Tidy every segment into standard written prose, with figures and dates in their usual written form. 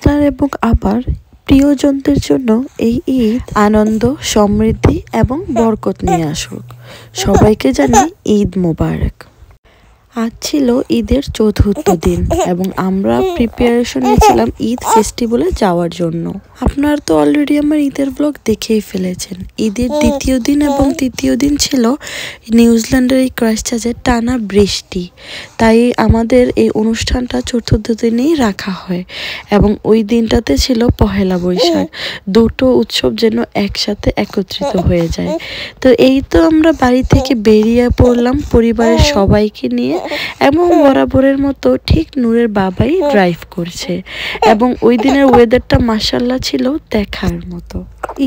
আপনার এবং আমার প্রিয়জনদের জন্য এই ঈদ আনন্দ, সমৃদ্ধি এবং বরকত নিয়ে আসুক। সবাইকে জানাই ঈদ মোবারক। আজ ছিল ঈদের চতুর্থ দিন এবং আমরা প্রিপারেশন নিয়েছিলাম ঈদ ফেস্টিভ্যালে যাওয়ার জন্য। আপনারা তো অলরেডি আমার ঈদের ব্লগ দেখেই ফেলেছেন। ঈদের দ্বিতীয় দিন এবং তৃতীয় দিন ছিল নিউজিল্যান্ডের এই ক্রাইস্টচার্চে টানা বৃষ্টি, তাই আমাদের এই অনুষ্ঠানটা চতুর্থ দিনেই রাখা হয় এবং ওই দিনটাতে ছিল পহেলা বৈশাখ। দুটো উৎসব যেন একসাথে একত্রিত হয়ে যায়। তো এই তো আমরা বাড়ি থেকে বেরিয়ে পড়লাম পরিবারের সবাইকে নিয়ে এবং বরাবরের মতো ঠিক নূরের বাবাই ড্রাইভ করছে এবং ওই দিনের ওয়েদারটা মাশাআল্লাহ ছিল দেখার মতো।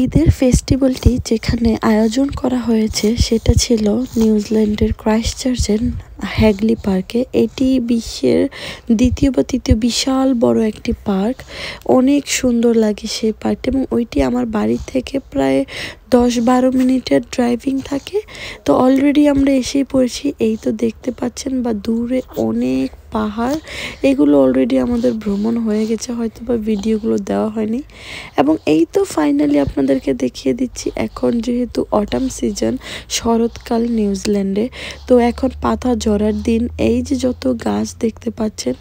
ঈদের ফেস্টিভ্যালটি যেখানে আয়োজন করা হয়েছে সেটা ছিল নিউজিল্যান্ডের ক্রাইস্টচার্চের হ্যাগলি পার্কে। এটি বিশ্বের দ্বিতীয় বা তৃতীয় বিশাল বড় একটি পার্ক। অনেক সুন্দর লাগে সেই পার্কটি এবং ওইটি আমার বাড়ি থেকে প্রায় 10-12 মিনিটের ড্রাইভিং থাকে। তো অলরেডি আমরা এসেই পড়েছি। এই তো দেখতে পাচ্ছেন বা দূরে অনেক পাহাড়, এগুলো অলরেডি আমাদের ভ্রমণ হয়ে গেছে, হয়তো বা ভিডিওগুলো দেওয়া হয়নি। এবং এই তো ফাইনালি আপনাদেরকে দেখিয়ে দিচ্ছি, এখন যেহেতু অটাম সিজন, শরৎকাল নিউজিল্যান্ডে, তো এখন পাতা ঝরার দিন। এই যে যত গাছ দেখতে পাচ্ছেন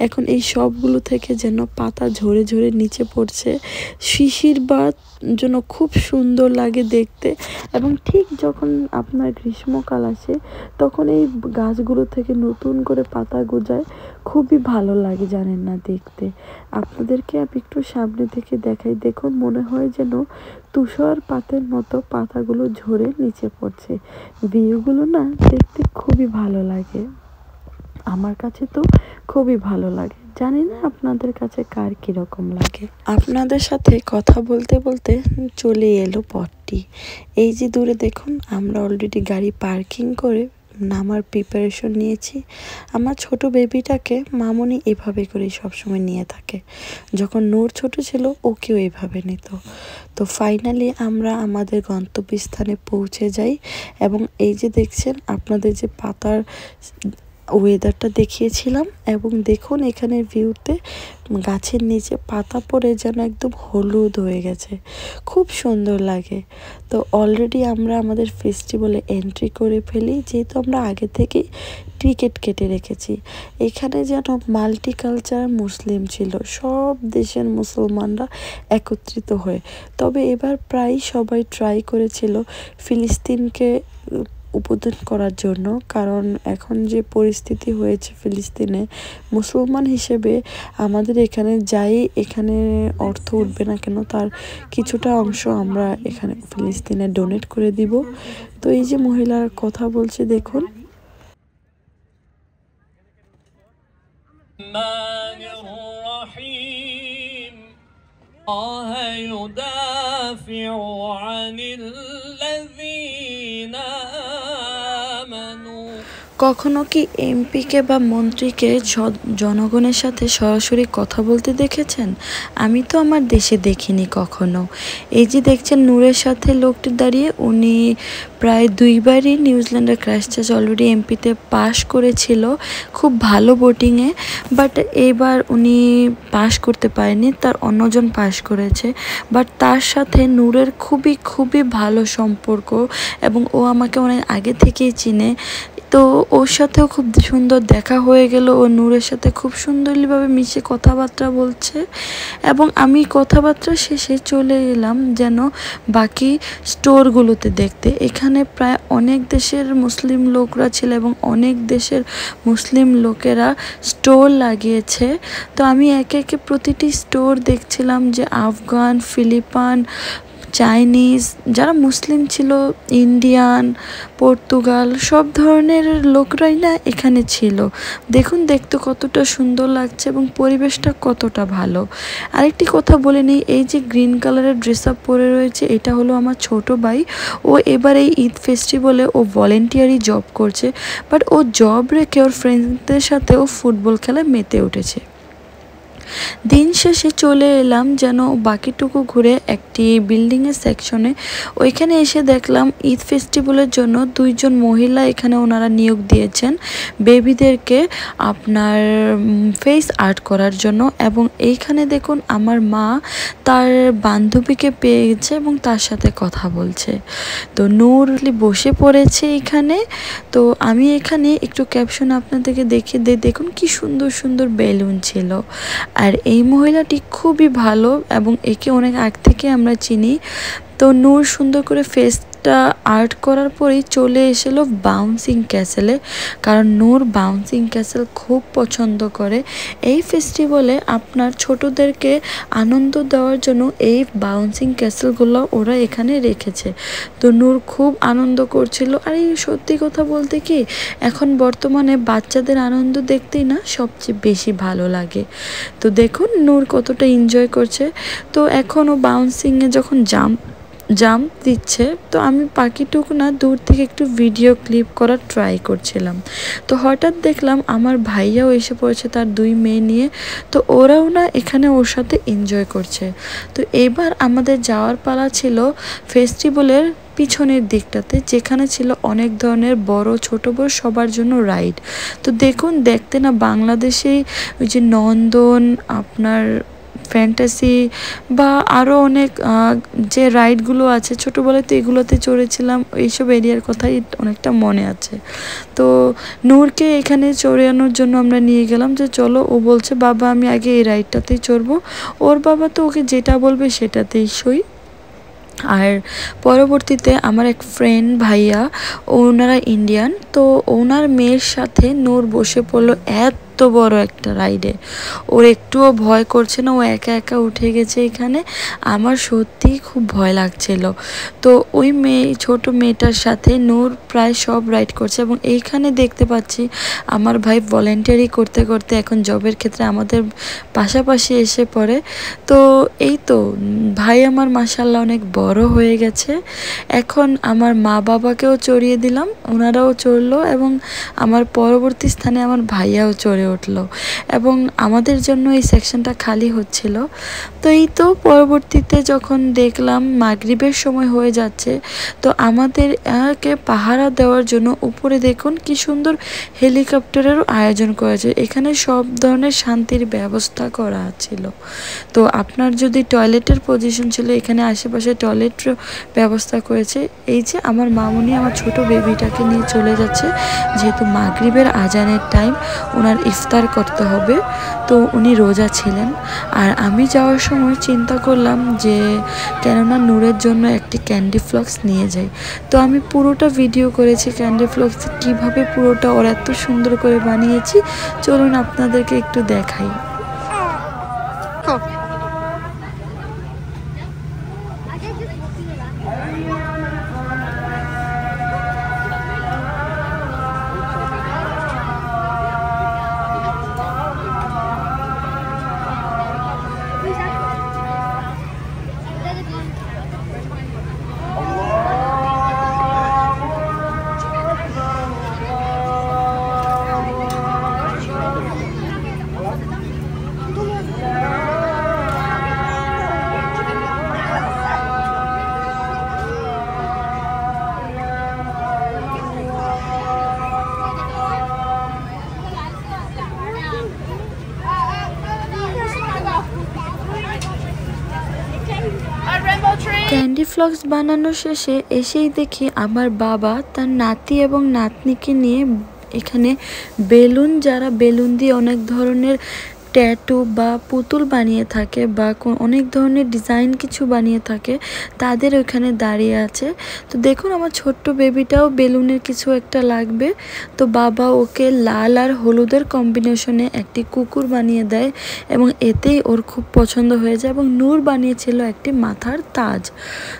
এখন এই সবগুলো থেকে যেন পাতা ঝরে ঝরে নিচে পড়ছে। শিশির বা জন্য খুব সুন্দর লাগে দেখতে। এবং ঠিক যখন আপনার গ্রীষ্মকাল আসে তখন এই গাছগুলো থেকে নতুন করে পাতা গজায়, খুবই ভালো লাগে জানেন না দেখতে। আপনাদেরকে আমি একটু সামনে থেকে দেখাই, দেখুন মনে হয় যেন তুষারপাতের মতো পাতাগুলো ঝরে নিচে পড়ছে। ভিউগুলো না দেখতে খুবই ভালো লাগে, আমার কাছে তো খুবই ভালো লাগে। জানি না আপনাদের কাছে কার কীরকম লাগে। আপনাদের সাথে কথা বলতে বলতে চলে এলো পথটি। এই যে দূরে দেখুন, আমরা অলরেডি গাড়ি পার্কিং করে নামার প্রিপারেশন নিয়েছি। আমার ছোট বেবিটাকে মামনি এভাবে করেই সবসময় নিয়ে থাকে। যখন নূর ছোট ছিল ওকেও এভাবে নিত। তো ফাইনালি আমরা আমাদের গন্তব্যস্থানে পৌঁছে যাই এবং এই যে দেখছেন আপনাদের যে পাতার ওয়েদারটা দেখিয়েছিলাম এবং দেখুন এখানের ভিউতে গাছের নিচে পাতা পড়ে যেন একদম হলুদ হয়ে গেছে, খুব সুন্দর লাগে। তো অলরেডি আমরা আমাদের ফেস্টিভ্যালে এন্ট্রি করে ফেলি, যেহেতু আমরা আগে থেকেই টিকিট কেটে রেখেছি। এখানে যেন মাল্টিকালচার মুসলিম ছিল, সব দেশের মুসলমানরা একত্রিত হয়ে। তবে এবার প্রায় সবাই ট্রাই করেছিল ফিলিস্তিনকে উদ্বোধন করার জন্য, কারণ এখন যে পরিস্থিতি হয়েছে ফিলিস্তিনে, মুসলমান হিসেবে আমাদের এখানে যাই এখানে অর্থ উঠবে না কেন তার কিছুটা অংশ আমরা এখানে ফিলিস্তিনে ডোনেট করে দিব। তো এই যে মহিলার কথা বলছে দেখুন। কখনো কি এমপিকে বা মন্ত্রীকে জনগণের সাথে সরাসরি কথা বলতে দেখেছেন? আমি তো আমার দেশে দেখিনি কখনো। এই যে দেখছেন নূরের সাথে লোকটি দাঁড়িয়ে, উনি প্রায় 2বারই নিউজিল্যান্ডের ক্রাইস্টচার্চ অলরেডি এমপিতে পাশ করেছিল খুব ভালো ভোটিংয়ে, বাট এবার উনি পাশ করতে পারেনি, তার অন্যজন পাশ করেছে। বাট তার সাথে নূরের খুবই খুবই ভালো সম্পর্ক এবং ও আমাকে অনেক আগে থেকেই চিনে। তো ওর সাথেও খুব সুন্দর দেখা হয়ে গেল, ও নূরের সাথে খুব সুন্দরভাবে মিশে কথাবার্তা বলছে এবং আমি কথাবার্তা শেষে চলে এলাম যেন বাকি স্টোরগুলোতে দেখতে। এখানে প্রায় অনেক দেশের মুসলিম লোকরা ছিল এবং অনেক দেশের মুসলিম লোকেরা স্টোর লাগিয়েছে। তো আমি একে একে প্রতিটি স্টোর দেখছিলাম যে আফগান, ফিলিপাইন, চাইনিজ, যারা মুসলিম ছিল, ইন্ডিয়ান, পর্তুগাল, সব ধরনের লোকরাই না এখানে ছিল। দেখুন দেখতে কতটা সুন্দর লাগছে এবং পরিবেশটা কতটা ভালো। আরেকটি কথা বলে নিই, এই যে গ্রিন কালারের ড্রেস আপ পরে রয়েছে এটা হলো আমার ছোট ভাই। ও এবার এই ঈদ ফেস্টিভ্যালে ও ভলেন্টিয়ারি জব করছে, বাট ও জব রেখে ওর ফ্রেন্ডসদের সাথে ও ফুটবল খেলায় মেতে উঠেছে। দিন শেষে চলে এলাম যেন বাকিটুকু ঘুরে একটি বিল্ডিংয়ের সেকশনে। ওইখানে এসে দেখলাম ঈদ ফেস্টিভ্যালের জন্য 2 জন মহিলা এখানে ওনারা নিয়োগ দিয়েছেন বেবিদেরকে আপনার ফেস আর্ট করার জন্য। এবং এইখানে দেখুন আমার মা তার বান্ধবীকে পেয়ে গেছে এবং তার সাথে কথা বলছে। তো নূর বসে পড়েছে এখানে। তো আমি এখানে একটু ক্যাপশন আপনাদেরকে দেখিয়ে দিই। দেখুন কি সুন্দর সুন্দর বেলুন ছিল। আর এই মহিলাটি খুবই ভালো এবং একে অনেক আগ থেকে আমরা চিনি। তো নূর সুন্দর করে ফেসটা আর্ট করার পরেই চলে এসেলো বাউন্সিং ক্যাসেলে, কারণ নূর বাউন্সিং ক্যাসেল খুব পছন্দ করে। এই ফেস্টিভ্যালে আপনার ছোটদেরকে আনন্দ দেওয়ার জন্য এই বাউন্সিং ক্যাসেলগুলো ওরা এখানে রেখেছে। তো নূর খুব আনন্দ করছিল। আর এই সত্যি কথা বলতে কি, এখন বর্তমানে বাচ্চাদের আনন্দ দেখতেই না সবচেয়ে বেশি ভালো লাগে। তো দেখুন নূর কতটা এনজয় করছে। তো এখনও বাউন্সিংয়ে যখন জাম্প দিচ্ছে, তো আমি পাখিটুকু না দূর থেকে একটু ভিডিও ক্লিপ করার ট্রাই করছিলাম। তো হঠাৎ দেখলাম আমার ভাইয়াও এসে পড়েছে তার 2 মেয়ে নিয়ে। তো ওরাও না এখানে ওর সাথে এনজয় করছে। তো এবার আমাদের যাওয়ার পালা ছিল ফেস্টিভ্যালের পিছনের দিকটাতে, যেখানে ছিল অনেক ধরনের বড় ছোট বড় সবার জন্য রাইড। তো দেখুন দেখতে না বাংলাদেশেই ওই যে নন্দন, আপনার ফ্যান্টাসি বা আরও অনেক যে রাইডগুলো আছে ছোটোবেলায়, তো এগুলোতে চড়েছিলাম। এইসব এরিয়ার কথাই অনেকটা মনে আছে। তো নূরকে এখানে চড়ানোর জন্য আমরা নিয়ে গেলাম যে চলো। ও বলছে বাবা আমি আগে এই রাইডটাতেই চড়বো। ওর বাবা তো ওকে যেটা বলবে সেটাতেই সই। আর পরবর্তীতে আমার এক ফ্রেন্ড ভাইয়া, ওনারা ইন্ডিয়ান, তো ওনার মেয়ের সাথে নূর বসে পড়লো এত বড় একটা রাইডে। ওর একটুও ভয় করছে না, ও একা একা উঠে গেছে এখানে। আমার সত্যিই খুব ভয় লাগছিল। তো ওই ছোট মেয়েটার সাথে নূর প্রায় সব রাইড করছে। এবং এইখানে দেখতে পাচ্ছি আমার ভাই ভলেন্টিয়ারি করতে করতে এখন জবের ক্ষেত্রে আমাদের পাশাপাশি এসে পড়ে। তো এই তো ভাই আমার মাশাআল্লাহ অনেক বড় হয়ে গেছে। এখন আমার মা বাবাকেও চড়িয়ে দিলাম, ওনারাও চড়লো এবং আমার পরবর্তী স্থানে আমার ভাইয়াও চড়ে উঠলো। এবং আমাদের জন্য এই সেকশনটা খালি হচ্ছিল। তো এই তো পরবর্তীতে যখন দেখলাম মাগরিবের সময় হয়ে যাচ্ছে, তো আমাদেরকে পাহারা দেওয়ার জন্য উপরে দেখুন কি সুন্দর হেলিকপ্টারেরও আয়োজন করেছে। এখানে সব ধরনের শান্তির ব্যবস্থা করা ছিল। তো আপনার যদি টয়লেটের পজিশন ছিল, এখানে আশেপাশে টয়লেটের ব্যবস্থা করেছে। এই যে আমার মামুনি আমার ছোট বেবিটাকে নিয়ে চলে যাচ্ছে, যেহেতু মাগরিবের আজানের টাইম, ওনার ইফতার করতে হবে। তো উনি রোজা ছিলেন। আর আমি যাওয়ার সময় চিন্তা করলাম যে কেননা নূরের জন্য একটি ক্যান্ডি ফ্লক্স নিয়ে যাই। তো আমি পুরোটা ভিডিও করেছি ক্যান্ডি ফ্লক্স কীভাবে পুরোটা ওর এত সুন্দর করে বানিয়েছি। চলুন আপনাদেরকে একটু দেখাই। ক্যান্ডি ফ্লক্স বানানো শেষে এসেই দেখি আমার বাবা তার নাতি এবং নাতনিকে নিয়ে এখানে বেলুন, যারা বেলুন দিয়ে অনেক ধরনের ট্যাটু বা পুতুল বানিয়ে থাকে বা অনেক ধরনের ডিজাইন কিছু বানিয়ে থাকে, তাদের ওখানে দাঁড়িয়ে আছে। তো দেখুন আমার ছোট্ট বেবিটাও বেলুনের কিছু একটা লাগবে। তো বাবা ওকে লাল আর হলুদের কম্বিনেশনে একটি কুকুর বানিয়ে দেয় এবং এতেই ওর খুব পছন্দ হয়ে যায়। এবং নূর বানিয়েছিল একটি মাথার তাজ।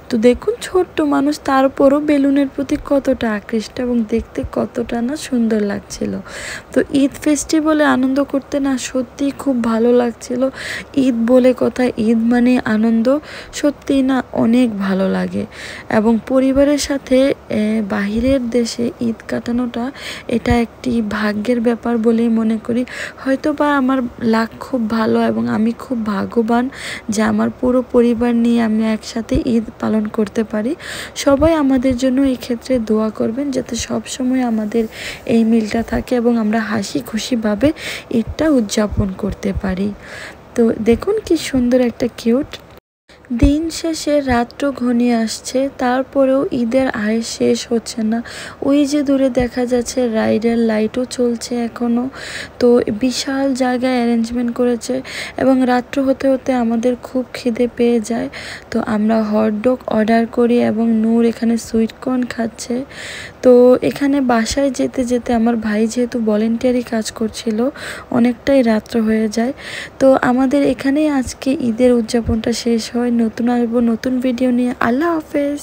তো দেখুন ছোট্ট মানুষ, তারপরও বেলুনের প্রতি কতটা আকৃষ্ট এবং দেখতে কতটা না সুন্দর লাগছিল। তো ঈদ ফেস্টিভ্যালে আনন্দ করতে না সত্যি খুব ভালো লাগছিল। ঈদ বলে কথা, ঈদ মানে আনন্দ, সত্যি না অনেক ভালো লাগে। এবং পরিবারের সাথে বাহিরের দেশে ঈদ কাটানোটা এটা একটি ভাগ্যের ব্যাপার বলেই মনে করি। হয়তো বা আমার লাক খুব ভালো এবং আমি খুব ভাগ্যবান যে আমার পুরো পরিবার নিয়ে আমি একসাথে ঈদ পালন করতে পারি। সবাই আমাদের জন্য এই ক্ষেত্রে দোয়া করবেন যাতে সব সময় আমাদের এই মিলটা থাকে এবং আমরা হাসি খুশিভাবে ঈদটা উদযাপন করতে পারি। তো দেখুন কি সুন্দর একটা কিউট। দিন শেষে রাত্র ঘনিয়ে আসছে, তারপরেও ঈদের আয় শেষ হচ্ছে না। ওই যে দূরে দেখা যাচ্ছে রাইডের লাইটও চলছে এখনও। তো বিশাল জায়গায় অ্যারেঞ্জমেন্ট করেছে এবং রাত্র হতে হতে আমাদের খুব খিদে পেয়ে যায়। তো আমরা হটডগ অর্ডার করি এবং নূর এখানে সুইটকর্ন খাচ্ছে। তো এখানে বাসায় যেতে যেতে আমার ভাই যেহেতু ভলেন্টিয়ারি কাজ করছিল, অনেকটাই রাত্র হয়ে যায়। তো আমাদের এখানেই আজকে ঈদের উদযাপনটা শেষ হয়। নতুন আসবো নতুন ভিডিও নিয়ে। আল্লাহ হাফেজ।